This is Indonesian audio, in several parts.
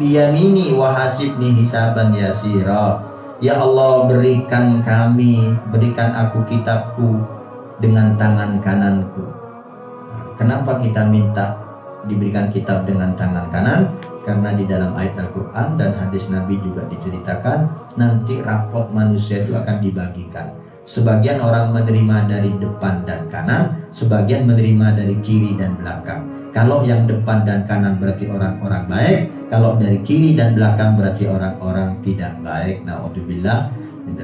biyamini wa hasibni hisaban yasira. Ya Allah, berikan aku kitabku dengan tangan kananku. Kenapa kita minta diberikan kitab dengan tangan kanan? Karena di dalam ayat Al-Quran dan hadis Nabi juga diceritakan, nanti rapot manusia itu akan dibagikan. Sebagian orang menerima dari depan dan kanan, sebagian menerima dari kiri dan belakang. Kalau yang depan dan kanan berarti orang-orang baik, kalau dari kiri dan belakang berarti orang-orang tidak baik. Na'udzubillah.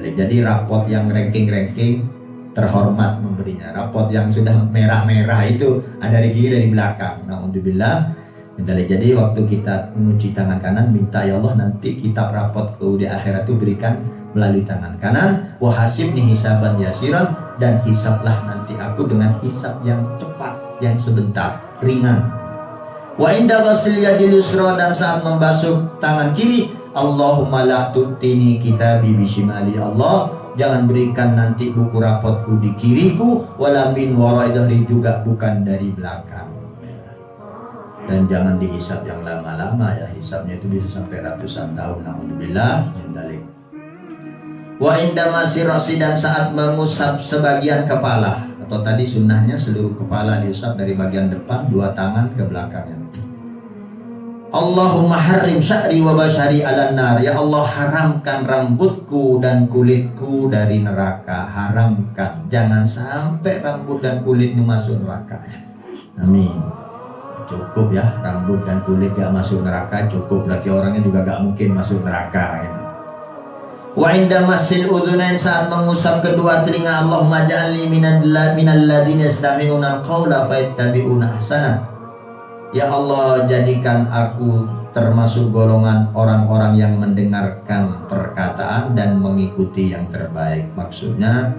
Jadi rapot yang ranking-ranking terhormat memberinya. Rapot yang sudah merah-merah itu ada dari kiri dari belakang. Na'udzubillah. Jadi waktu kita mencuci tangan kanan, minta ya Allah nanti kitab rapot ke di akhirat itu berikan melalui tangan kanan. Wa hasibni hisaban yasiran, dan hisablah nanti aku dengan hisab yang cepat, yang sebentar, ringan. Wa inda ghasil yadil yusra, dan saat membasuh tangan kiri, Allahumma la tu'tini kitabi bishimali. Allah, jangan berikan nanti buku rapotku di kiriku, wala min wara'i dhahri, juga bukan dari belakang. Dan jangan dihisab yang lama-lama ya, hisabnya itu bisa sampai ratusan tahun. Alhamdulillah. Wa inda masir rasi, dan saat mengusap sebagian kepala, atau tadi sunnahnya seluruh kepala diusap dari bagian depan, dua tangan ke belakangnya. Allahumma harrim sya'ri wa bashari ala nar. Ya Allah, haramkan rambutku dan kulitku dari neraka. Haramkan, jangan sampai rambut dan kulitmu masuk neraka. Amin. Cukup ya, rambut dan kulit gak masuk neraka cukup, berarti orangnya juga gak mungkin masuk neraka gitu. Wa inda masil udhunain, saat mengusap kedua telinga, Allahumma ja'alni minal ladina yastami'una al-qawla fayattabi'una ahsana. Ya Allah, jadikan aku termasuk golongan orang-orang yang mendengarkan perkataan dan mengikuti yang terbaik. Maksudnya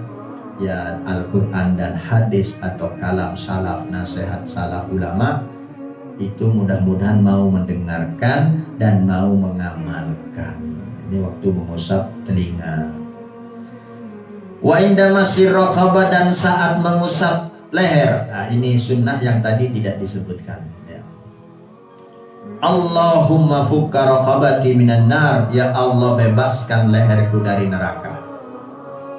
ya Al-Quran dan hadis atau kalam salaf, nasihat salaf ulama, itu mudah-mudahan mau mendengarkan dan mau mengamalkan. Ini waktu mengusap telinga. Wa inda masir raqabah, dan saat mengusap leher. Nah, ini sunnah yang tadi tidak disebutkan ya. Allahumma fukka raqabati minan nar. Ya Allah, bebaskan leherku dari neraka.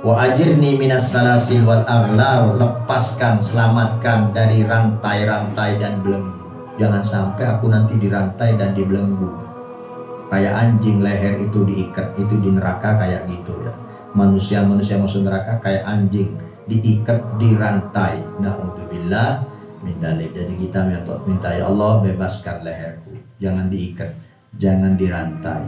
Wa ajirni minas salasil wal aghlal. Lepaskan, selamatkan dari rantai-rantai dan belenggu. Jangan sampai aku nanti dirantai dan dibelenggu. Kayak anjing leher itu diikat, itu di neraka kayak gitu ya. Manusia-manusia masuk neraka kayak anjing, diikat, dirantai. Na'udzubillah min dzalik. Jadi kita minta ya Allah, bebaskan leherku. Jangan diikat, jangan dirantai.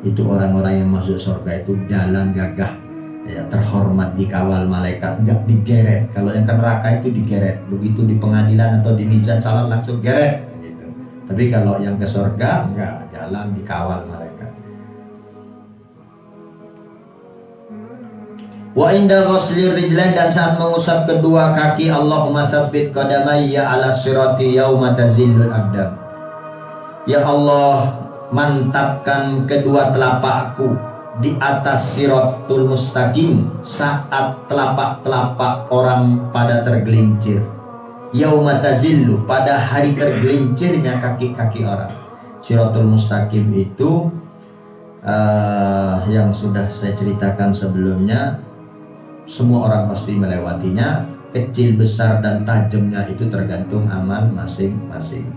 Itu orang-orang yang masuk surga itu jalan gagah ya, terhormat, dikawal malaikat, enggak digeret. Kalau yang ke neraka itu digeret, begitu di pengadilan atau di mizan salah langsung geret gitu. Tapi kalau yang ke surga enggak, jalan dikawal malaikat. Wa inda ghuslir rijlain, dan saat mengusap kedua kaki, Allahumma tsabbit qadamayya ala sirati yauma tazillul aqdam. Ya Allah, mantapkan kedua telapakku di atas siratul mustaqim saat telapak-telapak orang pada tergelincir. Yauma tazillu, pada hari tergelincirnya kaki-kaki orang. Siratul mustaqim itu yang sudah saya ceritakan sebelumnya, semua orang pasti melewatinya. Kecil, besar, dan tajamnya itu tergantung amal masing-masing.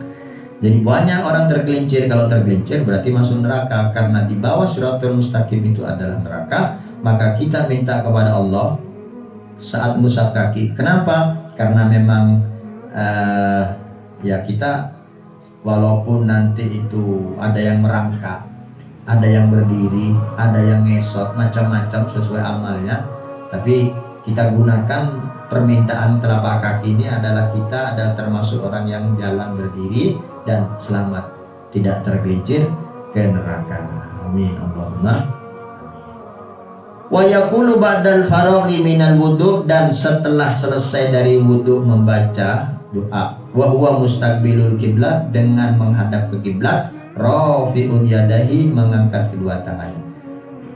Jadi banyak orang tergelincir. Kalau tergelincir berarti masuk neraka, karena di bawah siratul mustaqim itu adalah neraka. Maka kita minta kepada Allah saat mengusap kaki. Kenapa? Karena memang ya kita walaupun nanti itu ada yang merangkak, ada yang berdiri, ada yang ngesot, macam-macam sesuai amalnya, tapi kita gunakan permintaan telapak kaki ini adalah kita ada termasuk orang yang jalan berdiri dan selamat, tidak tergelincir ke neraka. Amin Allahumma. Wa yaqulu ba'dal faraghi minal wudu, dan setelah selesai dari wudu membaca doa. Wa huwa mustaqbilul kiblat, dengan menghadap ke kiblat. Rafi'un yadahi, mengangkat kedua tangannya.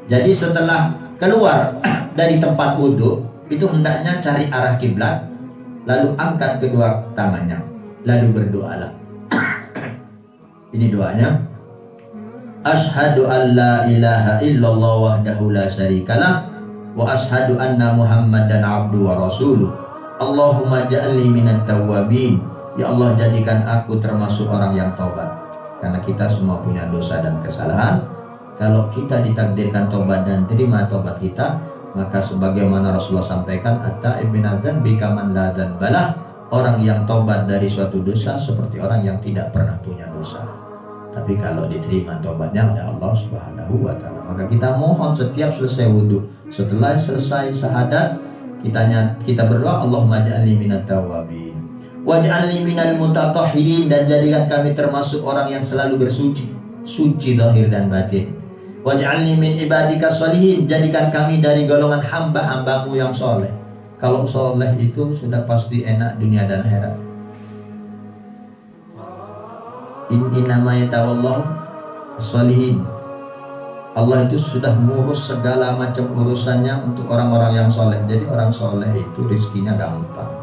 Jadi setelah keluar dari tempat wudu itu hendaknya cari arah kiblat, lalu angkat kedua tangannya, lalu berdoalah. Ini doanya. Asyhadu an la ilaha illallah wahdahu la syarikalah wa asyhadu anna Muhammadan abdu wa rasuluh. Allahumma ja'alni minat tawwabin. Ya Allah, jadikan aku termasuk orang yang taubat. Karena kita semua punya dosa dan kesalahan. Kalau kita ditakdirkan taubat dan terima taubat kita, maka sebagaimana Rasulullah sampaikan, atta ibn adzan bikaman la dzanbalah, orang yang taubat dari suatu dosa seperti orang yang tidak pernah punya dosa. Tapi kalau diterima taubatnya oleh Allah Subhanahu wa taala, maka kita mohon setiap selesai wudhu, setelah selesai syahadat, kita berdoa, Allahumma ja'alni minat tawwabin waj'alni minal mutatahhirin, dan jadikan kami termasuk orang yang selalu bersuci, suci zahir dan batin. Waj'alni min ibadika sholihin, jadikan kami dari golongan hamba-hambamu yang soleh. Kalau soleh itu sudah pasti enak dunia dan akhirat. Innama yatawallahu sholihin. Allah itu sudah mengurus segala macam urusannya untuk orang-orang yang soleh. Jadi orang soleh itu rezekinya gampang.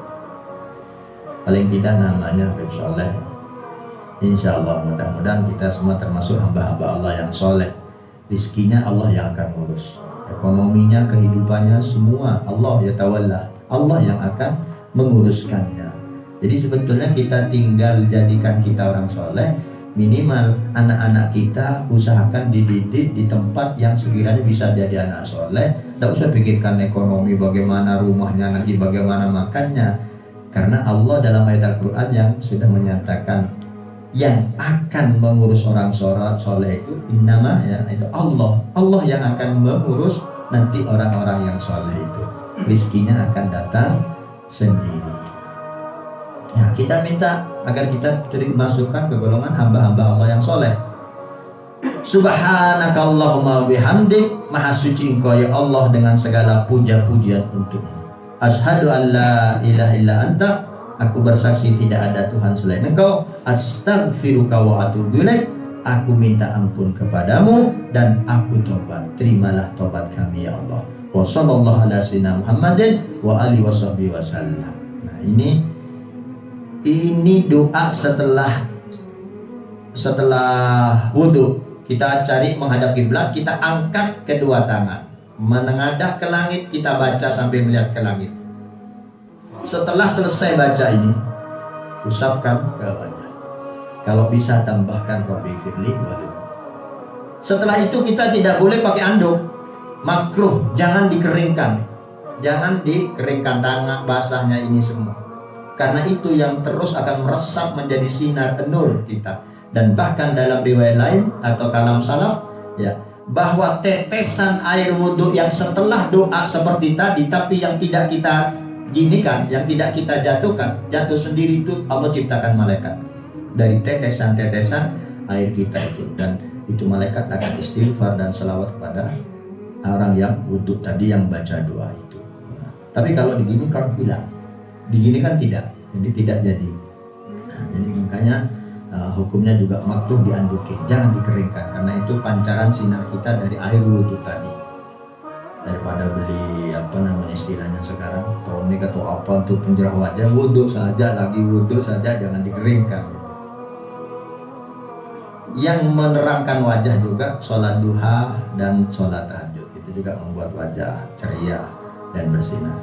Paling tidak namanya soleh. Insya Allah mudah-mudahan kita semua termasuk hamba-hamba Allah yang soleh. Rizkinya Allah yang akan ngurus, ekonominya, kehidupannya, semua Allah ya tawalla, Allah yang akan menguruskannya. Jadi sebetulnya kita tinggal jadikan kita orang soleh, minimal anak-anak kita usahakan dididik di tempat yang sekiranya bisa jadi anak soleh. Tidak usah pikirkan ekonomi, bagaimana rumahnya nanti, bagaimana makannya, karena Allah dalam ayat Al-Quran yang sudah menyatakan yang akan mengurus orang soleh itu innama, ya, itu Allah yang akan mengurus nanti orang-orang yang soleh itu. Rizkinya akan datang sendiri. Ya, kita minta agar kita dimasukkan ke golongan hamba-hamba Allah yang soleh. Subhanakallahumma bihamdik, maha suci engkau ya Allah dengan segala puja-pujian untukmu. Asyhadu an la ilaha illa anta, aku bersaksi tidak ada Tuhan selain Engkau. Astaghfiruka wa atubu ilaik, aku minta ampun kepadamu dan aku tobat. Terimalah tobat kami ya Allah. Wa sallallahu ala sayyidina Muhammadin wa alihi washabbihi wasallam. Nah, ini doa setelah wudhu. Kita cari menghadap kiblat, kita angkat kedua tangan, menengadah ke langit, kita baca sambil melihat ke langit. Setelah selesai baca ini, usapkan ke wajah. Kalau bisa tambahkan Rabbi firli wali. Setelah itu kita tidak boleh pakai anduk, makruh, jangan dikeringkan. Jangan dikeringkan tangan basahnya ini semua. Karena itu yang terus akan meresap menjadi sinar nur kita. Dan bahkan dalam riwayat lain atau kalam salaf, ya, bahwa tetesan air wudhu yang setelah doa seperti tadi, tapi yang tidak kita ginikan, yang tidak kita jatuhkan, jatuh sendiri, itu Allah ciptakan malaikat dari tetesan-tetesan air kita itu. Dan itu malaikat akan istighfar dan selawat kepada orang yang wudhu tadi, yang baca doa itu. Nah, tapi kalau digini kan hilang, digini kan tidak, jadi tidak jadi. Nah, jadi makanya hukumnya juga makruh diandukin, jangan dikeringkan, karena itu pancaran sinar kita dari air wudhu tadi. Daripada beli istilahnya sekarang tonik atau apa untuk penjerah wajah, wudhu saja, lagi wudhu saja, jangan dikeringkan. Yang menerangkan wajah juga sholat duha dan sholat tahajud, itu juga membuat wajah ceria dan bersinar.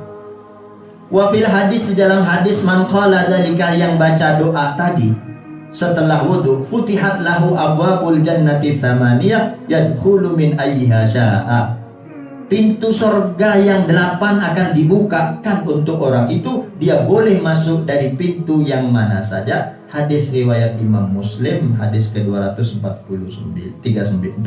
Wa fil hadis, di dalam hadis, man qala dzalika, yang baca doa tadi setelah wudhu, futihat lahu abwabul jannati tsamaniyah yadkhulu min ayyiha syaa. Pintu surga yang 8 akan dibukakan untuk orang itu, dia boleh masuk dari pintu yang mana saja. Hadis riwayat Imam Muslim, hadis ke-234.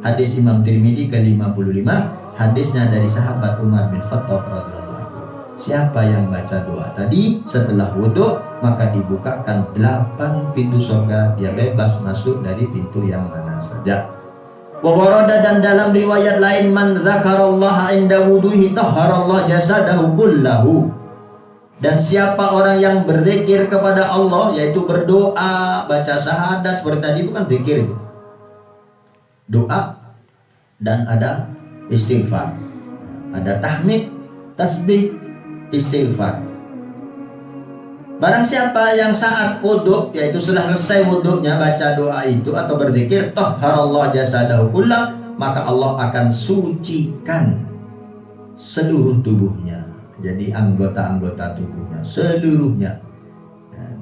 Hadis Imam Tirmidzi ke-55, hadisnya dari sahabat Umar bin Khattab radhiyallahu anhu. Siapa yang baca doa tadi setelah wudhu, maka dibukakan 8 pintu surga, dia bebas masuk dari pintu yang mana saja. Wawarada, dan dalam riwayat lain, man dzakarallaha inda wuduhi tahharallahu jasadahu kullahu. Dan siapa orang yang berzikir kepada Allah, yaitu berdoa, baca syahadat seperti tadi, bukan zikir itu. Doa dan ada istighfar. Ada tahmid, tasbih, istighfar. Barang siapa yang saat wudhu, yaitu sudah selesai wudhunya baca doa itu atau berzikir, tahharallahu jasadahu kullah, maka Allah akan sucikan seluruh tubuhnya. Jadi anggota-anggota tubuhnya seluruhnya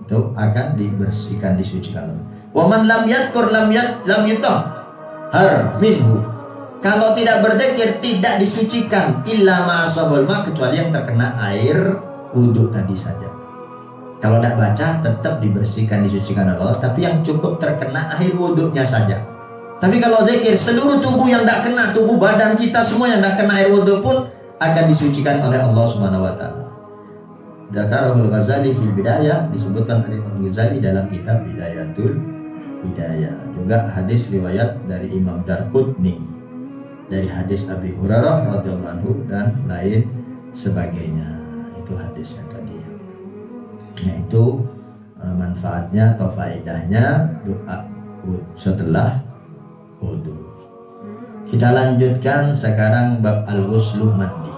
itu akan dibersihkan, disucikan. Wa man lam yadhkur lam yutahhar minhu. Kalau tidak berzikir tidak disucikan illa ma'asabul ma, kecuali yang terkena air wudhu tadi saja. Kalau tidak baca tetap dibersihkan, disucikan Allah, tapi yang cukup terkena air wudhunya saja. Tapi kalau zikir seluruh tubuh yang tidak kena, tubuh badan kita semua yang tidak kena air wudhu pun akan disucikan oleh Allah Subhanahu wa taala. Dzakarahul Ghazali fil Bidayah, disebutkan oleh Imam Ghazali dalam kitab Bidayatul Hidayah. Juga hadis riwayat dari Imam Darqutni dari hadis Abi Hurairah radhiyallahu anhu dan lain sebagainya. Itu hadisnya tadi. Yaitu manfaatnya atau faedahnya doa setelah wudu. Kita lanjutkan sekarang bab al-ghuslu mandi.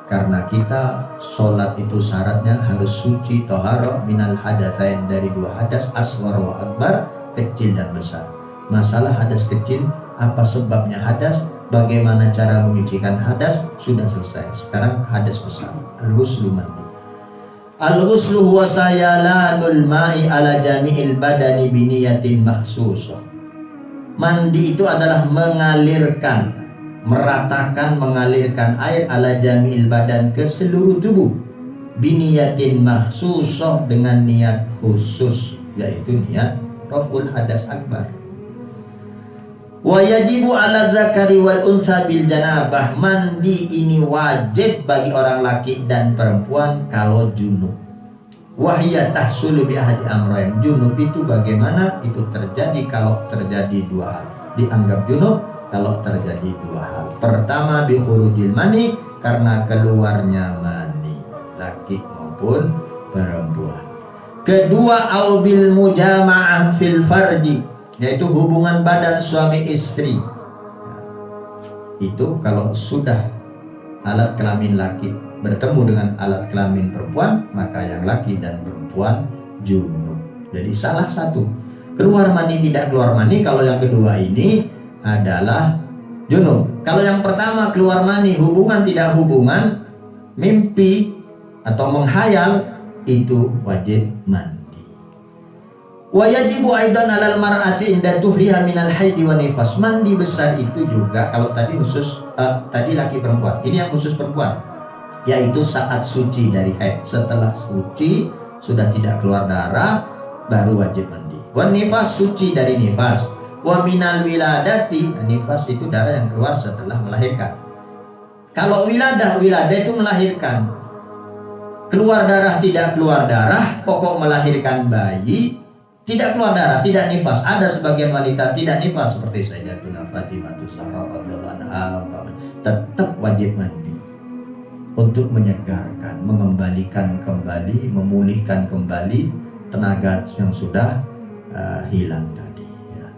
Karena kita sholat itu syaratnya harus suci, toharo minal hadatsain, dari dua hadas, asghar wa akbar, kecil dan besar. Masalah hadas kecil, apa sebabnya hadas, bagaimana cara menyucikan hadas, sudah selesai. Sekarang hadas besar, al-ghuslu mandi. Al-ghuslu huwa sayalanul ma'i ala jami'il badani biniyatin makhsusah. Mandi itu adalah mengalirkan, meratakan, mengalirkan air ala jami'il badan, ke seluruh tubuh, biniyatin makhsusah, dengan niat khusus, yaitu niat raf'ul hadas akbar. Wa yajibu ala zakari wal untha bil janabah. Mandi ini wajib bagi orang laki dan perempuan kalau junub. Wahya tahsulu bi ahadi amrayn. Junub itu bagaimana? Itu terjadi kalau terjadi dua hal. Dianggap junub kalau terjadi dua hal. Pertama bi khurujil mani, karena keluarnya mani, laki maupun perempuan. Kedua, au bil mujama'ah fil farji, yaitu hubungan badan suami istri. Itu kalau sudah alat kelamin laki bertemu dengan alat kelamin perempuan, maka yang laki dan perempuan junub. Jadi salah satu, keluar mani tidak keluar mani, kalau yang kedua ini adalah junub. Kalau yang pertama keluar mani, hubungan tidak hubungan, mimpi atau menghayal, itu wajib mandi. Wa yajibu aidan 'alal mar'ati inda tuhriha minal haidi wa nifas. Mandi besar itu juga, kalau tadi khusus tadi laki perempuan, ini yang khusus perempuan, yaitu saat suci dari haid. Setelah suci sudah tidak keluar darah baru wajib mandi. Wa nifas, suci dari nifas. Wa minal wiladati, nifas itu darah yang keluar setelah melahirkan. Kalau wiladah itu melahirkan. Keluar darah tidak keluar darah, pokok melahirkan bayi tidak keluar darah, tidak nifas. Ada sebagian wanita tidak nifas seperti Sayyidatuna Fatimah Zahra radhiyallahu anha, tetap wajib mandi untuk menyegarkan, mengembalikan kembali, memulihkan kembali tenaga yang sudah hilang tadi. Ya.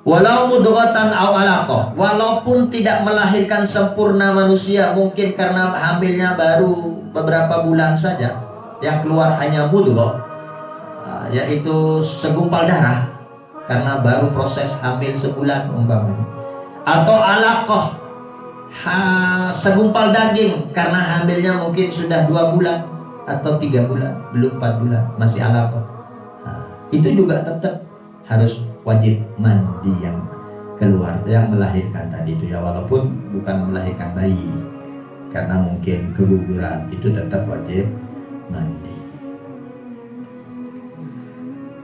Walau mudghatan aw alaqah, walaupun tidak melahirkan sempurna manusia, mungkin karena hamilnya baru beberapa bulan saja, yang keluar hanya mudghah, yaitu segumpal darah karena baru proses hamil sebulan umpamanya, atau alaqah, segumpal daging karena hamilnya mungkin sudah 2 bulan atau 3 bulan, belum 4 bulan, masih alaqah. Itu juga tetap harus wajib mandi yang keluar, yang melahirkan tadi itu ya, walaupun bukan melahirkan bayi karena mungkin keguguran, itu tetap wajib mandi.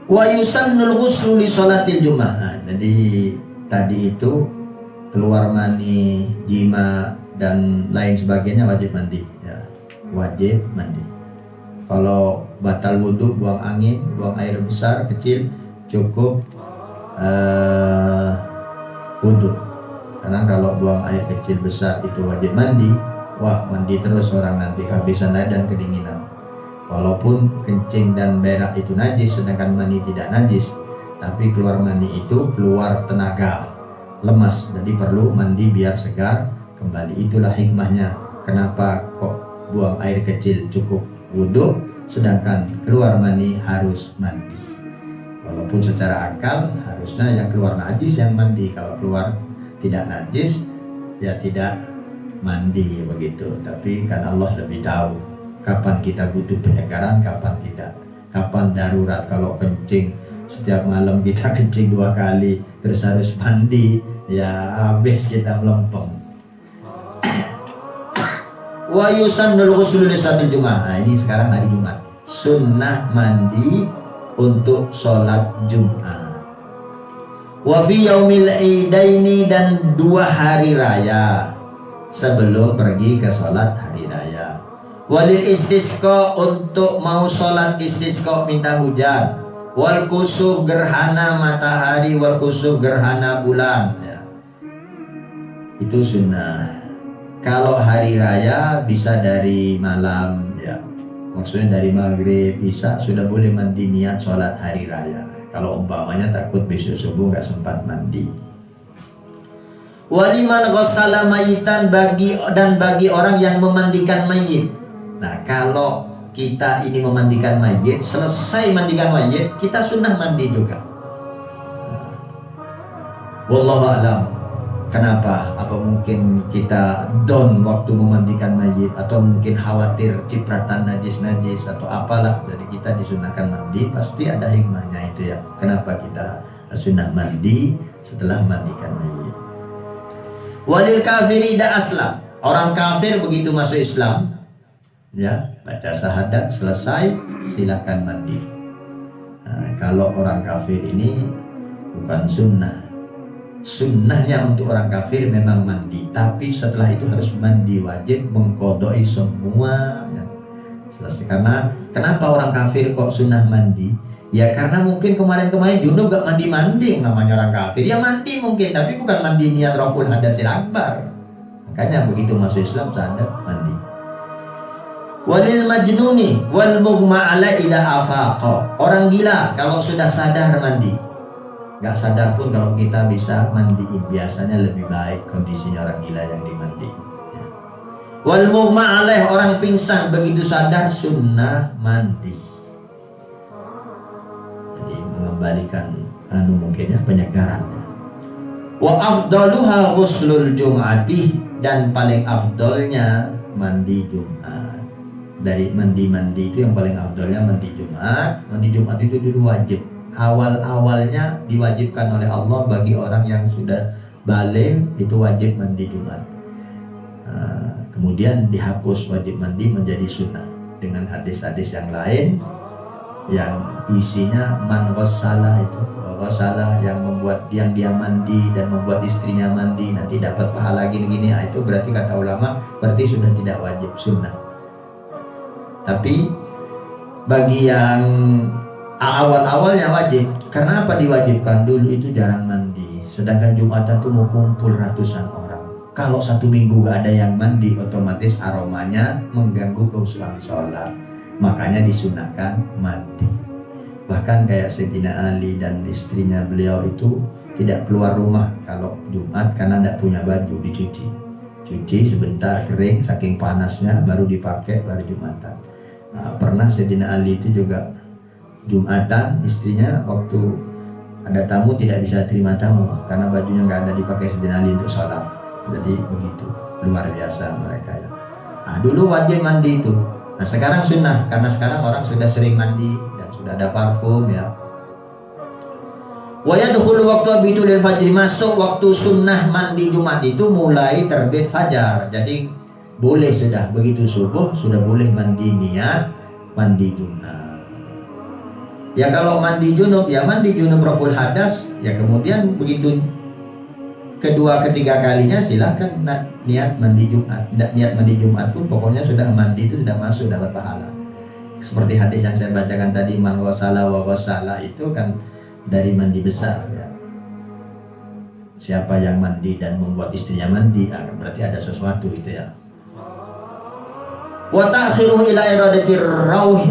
Wa yusannul ghuslu li sholatil jumaah. Jadi tadi itu keluar mani, jima dan lain sebagainya wajib mandi ya. Wajib mandi. Kalau batal wudhu, buang angin, buang air besar, kecil, cukup wudhu. Karena kalau buang air kecil besar itu wajib mandi, wah mandi terus orang nanti kehabisan air dan kedinginan. Walaupun kencing dan berak itu najis, sedangkan mani tidak najis, tapi keluar mani itu keluar tenaga, lemas, jadi perlu mandi biar segar kembali. Itulah hikmahnya kenapa kok buang air kecil cukup wudhu, sedangkan keluar mani harus mandi. Walaupun secara akal harusnya yang keluar najis yang mandi, kalau keluar tidak najis ya tidak mandi begitu. Tapi kan Allah lebih tahu kapan kita butuh penyegaran, kapan tidak, kapan darurat. Kalau kencing setiap malam kita kencing 2 kali terus harus mandi, ya habis kita melempem. Wa yusannul ghuslu li salatil Jumat. Nah, ini sekarang hari Jumat. Sunnah mandi untuk sholat Jumat. Wa fi yaumil idaini, dan 2 hari raya sebelum pergi ke sholat hari raya. Walil istisqa, untuk mau sholat istisqa minta hujan. Wal kusuf, gerhana matahari. Wal kusuf, gerhana bulan ya. Itu sunnah. Kalau hari raya bisa dari malam ya, maksudnya dari maghrib, isya sudah boleh mandi niat sholat hari raya. Kalau umpamanya takut besok subuh nggak sempat mandi. Waliman ghassala mayitan, bagi orang yang memandikan mayit. Nah, kalau kita ini memandikan mayit, selesai mandikan mayit, kita sunnah mandi juga. Wallahu a'lam. Kenapa? Apa mungkin kita down waktu memandikan mayit, atau mungkin khawatir cipratan najis-najis atau apalah, jadi kita disunahkan mandi, pasti ada hikmahnya itu ya. Kenapa kita sunnah mandi setelah mandikan mayit? Walil kafiri da aslam, orang kafir begitu masuk Islam ya, baca syahadat selesai silakan mandi. Nah, kalau orang kafir ini bukan sunnah. Sunnahnya untuk orang kafir memang mandi, tapi setelah itu harus mandi wajib, mengkodoi semua ya. Selesai. Karena kenapa orang kafir kok sunnah mandi? Ya karena mungkin kemarin-kemarin junub gak mandi-mandi, namanya orang kafir. Ya mandi mungkin, tapi bukan mandi niat raful hadatsil akbar. Makanya begitu masuk Islam sadar mandi. Walil majnuni wal mughma ala ila afaqa, orang gila kalau sudah sadar mandi. Gak sadar pun kalau kita bisa mandiin, biasanya lebih baik kondisinya orang gila yang dimandi ya. Wal mughma alaih, orang pingsan begitu sadar sunnah mandi. Jadi mengembalikan mungkinnya penyegaran. Wa afdaluha ghuslul jum'ati, dan paling afdolnya mandi Jumat. Dari mandi-mandi itu yang paling afdolnya mandi Jumat. Mandi Jumat itu dulu wajib. Awal-awalnya diwajibkan oleh Allah bagi orang yang sudah baligh, itu wajib mandi Jumat. Kemudian dihapus wajib mandi menjadi sunnah dengan hadis-hadis yang lain yang isinya man ghassala, itu ghassala yang membuat dia mandi dan membuat istrinya mandi nanti dapat pahala gini-gini. Itu berarti kata ulama berarti sudah tidak wajib, sunnah. Tapi bagi yang awal-awalnya wajib. Kenapa diwajibkan? Dulu itu jarang mandi, sedangkan Jumatan tuh mau kumpul ratusan orang. Kalau 1 minggu gak ada yang mandi, otomatis aromanya mengganggu kehusuan sholat. Makanya disunahkan mandi. Bahkan kayak Sayyidina Ali dan istrinya beliau itu tidak keluar rumah kalau Jumat karena tidak punya baju, dicuci. Cuci sebentar kering, saking panasnya baru dipakai baru Jumatan. Nah, pernah Sayyidina Ali itu juga Jumatan, istrinya waktu ada tamu tidak bisa terima tamu karena bajunya nggak ada dipakai Sayyidina Ali untuk sholat. Jadi begitu, luar biasa mereka ya. Nah, dulu wajib mandi itu. Nah, sekarang sunnah karena sekarang orang sudah sering mandi dan sudah ada parfum ya. Wa yadkhulu waqtu abitulil fajr, masuk waktu sunnah mandi Jumat itu mulai terbit fajar. Jadi boleh sudah begitu subuh sudah boleh mandi niat mandi Jumat. Ya kalau mandi junub, ya mandi junub raful hadas, ya kemudian begitu kedua ketiga kalinya silakan niat mandi Jumat. Niat mandi Jumat pun pokoknya sudah mandi itu sudah masuk dapat pahala. Seperti hadis yang saya bacakan tadi, man ghassala wa ghassala, itu kan dari mandi besar ya. Siapa yang mandi dan membuat istrinya mandi, berarti ada sesuatu itu ya. Wa ta'khiru ila iradatir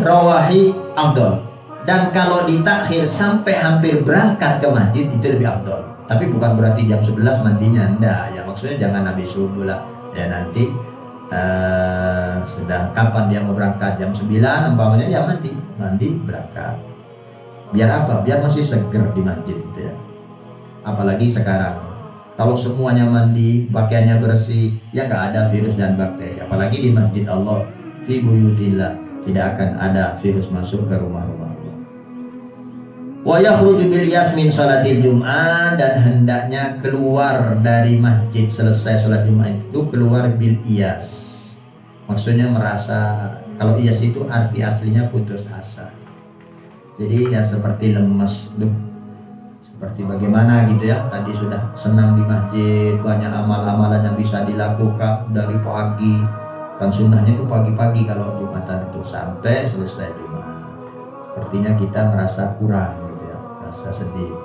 rawahi afdal. Dan kalau ditakhir sampai hampir berangkat ke masjid itu lebih afdol. Tapi bukan berarti jam 11 mandinya, enggak. Ya maksudnya jangan habis subuh lah. Ya nanti sudah kapan dia mau berangkat, jam 9 umpamanya dia mandi berangkat. Biar apa? Biar masih seger di masjid gitu ya. Apalagi sekarang kalau semuanya mandi, pakaiannya bersih, ya nggak ada virus dan bakteri. Apalagi di masjid Allah, fi buyutillah, tidak akan ada virus masuk ke rumah-rumah Allah. Wa yakhruju bil yasmin salatil Jum'ah, dan hendaknya keluar dari masjid selesai sholat Jumat itu keluar bil iyas. Maksudnya merasa, kalau iyas itu arti aslinya putus asa. Jadi ya seperti lemes, seperti bagaimana gitu ya, tadi sudah senang di masjid, banyak amal-amalan yang bisa dilakukan dari pagi, kan sunnahnya itu pagi-pagi kalau Jumatan itu sampai selesai Jumat. Sepertinya kita merasa kurang gitu ya, merasa sedih,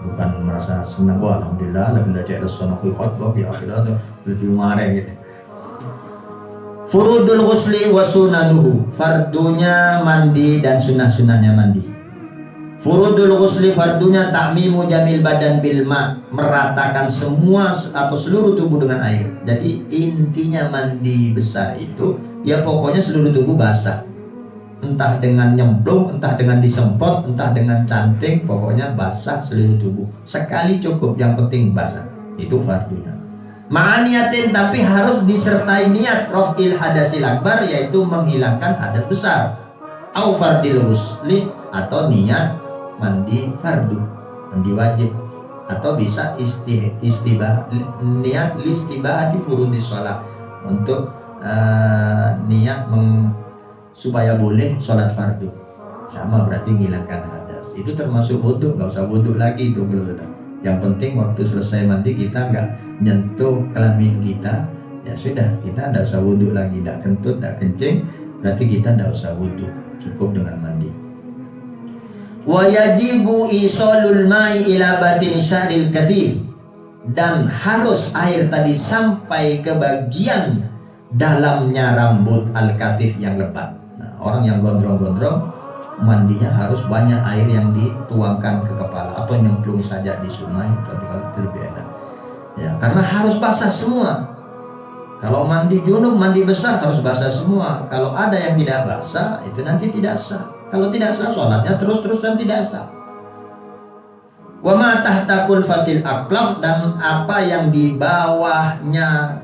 bukan merasa senang. Wah alhamdulillah lagi belajar sunnah khutbah ya akhirnya lebih marah gitu. Furudul ghusli wa sunanuhu, fardunya mandi dan sunnah-sunnahnya mandi. Furudul ghusli, fardunya ta'mimu jamil badan bil ma, meratakan semua atau seluruh tubuh dengan air. Jadi intinya mandi besar itu ya pokoknya seluruh tubuh basah. Entah dengan nyemplung, entah dengan disemprot, entah dengan canting, pokoknya basah seluruh tubuh. Sekali cukup, yang penting basah. Itu fardunya. Ma'aniyatin, tapi harus disertai niat raf'il hadasil akbar, yaitu menghilangkan hadas besar. Au fardil ghusli, atau niat mandi fardu, mandi wajib, atau bisa istibah, niat listibah di furudis sholat, untuk niat supaya boleh sholat fardu. Sama berarti menghilangkan hadas. Itu termasuk wudhu, nggak usah wudhu lagi itu belum. Yang penting waktu selesai mandi kita nggak nyentuh kelamin kita, ya sudah, kita tidak usah wudhu lagi, tidak kentut, tidak kencing, berarti kita tidak usah wudhu, cukup dengan mandi. Wa yajibu isolul ma'i ila batin syaril kathif, dan harus air tadi sampai ke bagian dalamnya rambut al-kathif yang lebat. Nah, orang yang gondrong-gondrong mandinya harus banyak air yang dituangkan ke kepala, atau nyemplung saja di sungai, tapi kalau itu lebih enak ya, karena harus basah semua. Kalau mandi junub, mandi besar harus basah semua. Kalau ada yang tidak basah, itu nanti tidak sah. Kalau tidak sah, sholatnya terus-terusan tidak sah. Wa ma tahta kulfatil aqlaf, dan apa yang di bawahnya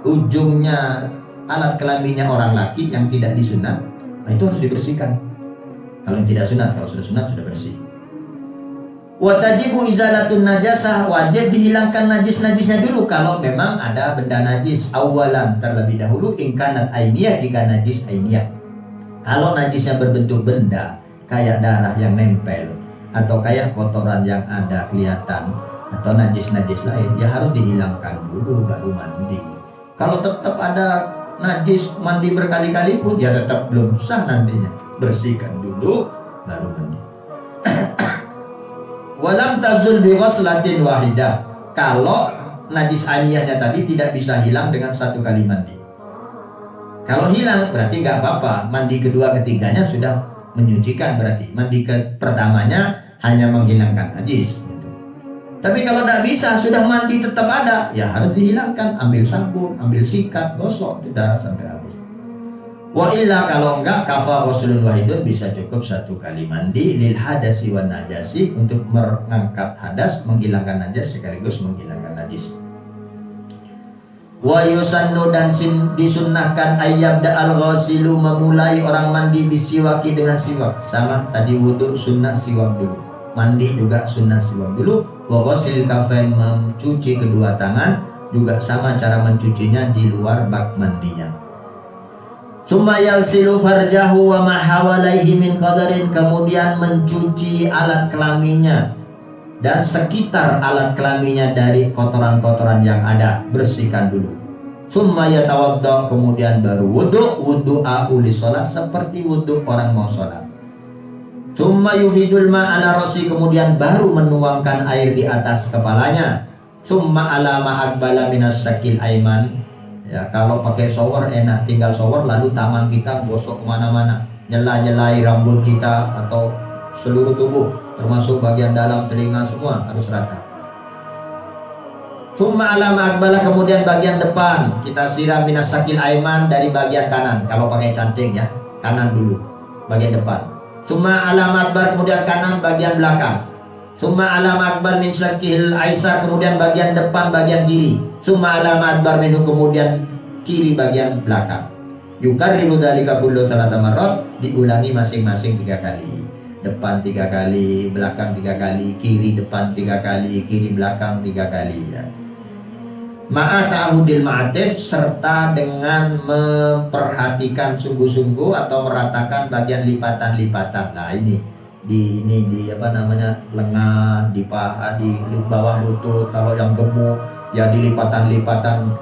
ujungnya alat kelaminnya orang laki yang tidak disunat, itu harus dibersihkan. Kalau yang tidak sunat, kalau sudah sunat sudah bersih. Wa tajibu izalatun najasah, wajib dihilangkan najis-najisnya dulu kalau memang ada benda najis. Awalan, terlebih dahulu, ingkanat ainiyah, jika najis ainiyah. Kalau najisnya berbentuk benda, kayak darah yang nempel, atau kayak kotoran yang ada kelihatan, atau najis-najis lain, ya harus dihilangkan dulu baru mandi. Kalau tetap ada najis, mandi berkali-kali pun ya tetap belum sah nantinya. Bersihkan dulu baru mandi. Walam tazul bi ghuslatin wahidah, kalau najis aniyahnya tadi tidak bisa hilang dengan satu kali mandi. Kalau hilang berarti nggak apa-apa, mandi kedua ketiganya sudah menyucikan, berarti mandi ke pertamanya hanya menghilangkan najis. Tapi kalau tidak bisa, sudah mandi tetap ada, ya harus dihilangkan, ambil sabun, ambil sikat, gosok di darah sampai habis. Wa illa, kalau enggak, kafa ghuslun wahidun, bisa cukup satu kali mandi lil hadasi wan najasi, untuk mengangkat hadas, menghilangkan najas sekaligus menghilangkan najis. Wa yusannu, dan disunnahkan ayyabda al-ghasilu, memulai orang mandi bisiwaki, dengan siwak. Sama tadi wudu sunnah siwak dulu, mandi juga sunnah siwak dulu. Wa ghasilil kafain, mencuci kedua tangan, juga sama cara mencucinya di luar bak mandinya. Summa yalsilu farjahu wa ma hawalaihi min qadarin, kemudian mencuci alat kelaminnya dan sekitar alat kelaminnya dari kotoran-kotoran yang ada, bersihkan dulu. Summa yatawadda, kemudian baru wudu'a uli sholat, seperti wudu orang mau sholat. Summa yufidul ma'ala rasi, kemudian baru menuangkan air di atas kepalanya. Summa ala ma'akbala minas sakil aiman, ya kalau pakai shower enak, tinggal shower lalu tangan kita gosok kemana-mana, nyela-nyelai rambut kita atau seluruh tubuh, termasuk bagian dalam telinga, semua harus rata. Tsumma ala ma'akbala, kemudian bagian depan kita siram minas sakil aiman dari bagian kanan. Kalau pakai canting ya, kanan dulu, bagian depan. Tsumma ala ma'akbar, kemudian kanan bagian belakang. Tsumma ala ma'akbar min sakil aisar, kemudian bagian depan bagian kiri. Tsumma ala ma'akbar minhu, kemudian kiri bagian belakang. Yukarriru dzalika kullu salasa marrat, diulangi masing-masing 3 kali. Depan 3 kali, belakang 3 kali, kiri depan 3 kali, kiri belakang 3 kali ya. Ma'a ta'hudil ma'atif, serta dengan memperhatikan sungguh-sungguh atau meratakan bagian lipatan-lipatan. Nah ini di apa namanya, lengan, di paha, di bawah lutut. Kalau yang gemuk ya di lipatan-lipatan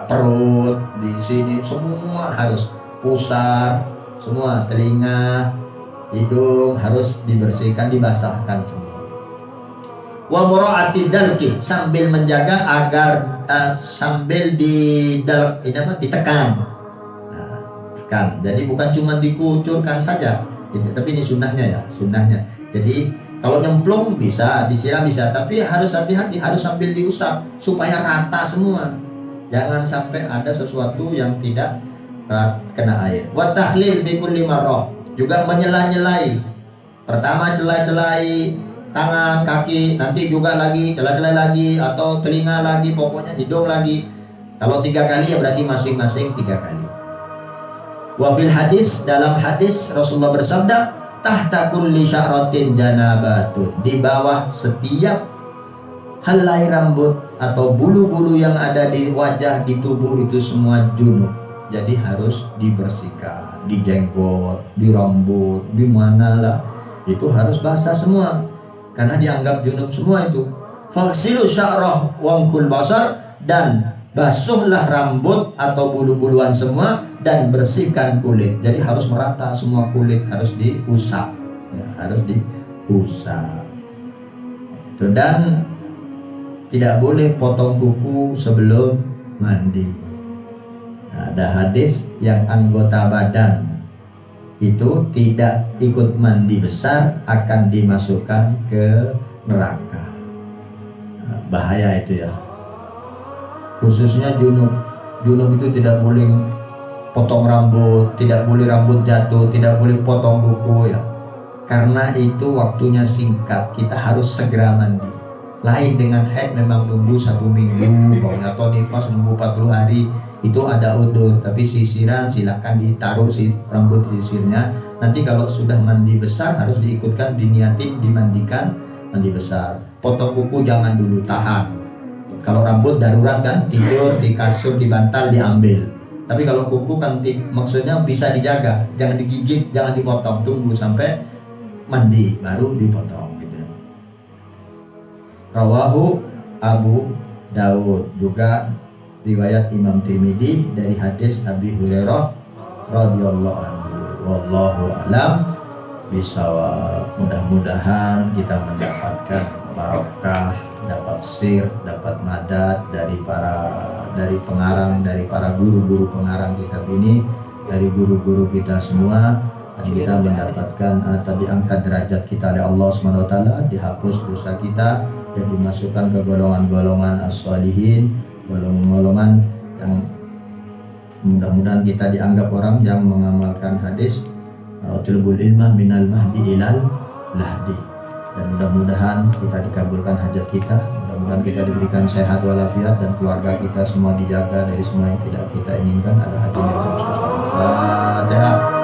perut, di sini semua harus pusar, semua telinga, hidung harus dibersihkan, dibasahkan semua. Wa mura'ati dalki, sambil menjaga agar sambil ditekan. Nah, tekan. Jadi bukan cuma dikucurkan saja, tapi ini sunnahnya ya, sunnahnya. Jadi kalau nyemplung bisa, disiram bisa, tapi harus hati-hati, harus sambil diusap supaya rata semua. Jangan sampai ada sesuatu yang tidak kena air. Wa tahlil fi kulli marrah, juga menyela-nyelai. Pertama celai-celai tangan, kaki, nanti juga lagi celah-celah lagi, atau telinga lagi, pokoknya hidung lagi. Kalau 3 kali ya berarti masing-masing 3 kali. Wa fil hadis, dalam hadis Rasulullah bersabda, tahta kulli sya'ratin janabatun, di bawah setiap helai rambut atau bulu-bulu yang ada di wajah, di tubuh itu semua junub. Jadi harus dibersihkan, di jenggot, di rambut, di manalah, itu harus basah semua. Karena dianggap junub semua itu. Faghsilu sya'rah wamkul basar, dan basuhlah rambut atau bulu-buluan semua dan bersihkan kulit. Jadi harus merata semua kulit, harus diusap ya, harus diusap. Dan tidak boleh potong kuku sebelum mandi. Nah, ada hadis yang anggota badan itu tidak ikut mandi besar akan dimasukkan ke neraka. Nah, bahaya itu ya. Khususnya junub. Junub itu tidak boleh potong rambut, tidak boleh rambut jatuh, tidak boleh potong kuku ya. Karena itu waktunya singkat, kita harus segera mandi. Lain dengan haid, memang nunggu 1 minggu, atau nifas nunggu 40 hari. Itu ada udur, tapi sisiran silakan ditaruh rambut sisirnya. Nanti kalau sudah mandi besar harus diikutkan, diniatin dimandikan mandi besar. Potong kuku jangan dulu, tahan. Kalau rambut darurat kan, tidur di kasur, di bantal diambil. Tapi kalau kuku kan maksudnya bisa dijaga, jangan digigit, jangan dipotong, tunggu sampai mandi baru dipotong gitu. Rawahu Abu Dawud, juga riwayat Imam Tirmidzi dari hadis Abi Hurairah radhiyallahu anhu. Wallahu a'lam bishawab. Mudah-mudahan kita mendapatkan barokah, dapat sir, dapat madat dari pengarang, dari para guru-guru pengarang kitab ini, dari guru-guru kita semua, dan kita mendapatkan atau diangkat derajat kita oleh Allah Subhanahu wa taala, dihapus dosa kita dan dimasukkan ke golongan-golongan as-shalihin, golongan-golongan yang mudah-mudahan kita dianggap orang yang mengamalkan hadis tilbul ilmah minal mahdi ilal lahdi. Dan mudah-mudahan kita dikabulkan hajat kita, mudah-mudahan kita diberikan sehat walafiat, dan keluarga kita semua dijaga dari semua yang tidak kita inginkan. Ada hati yang Fatihah.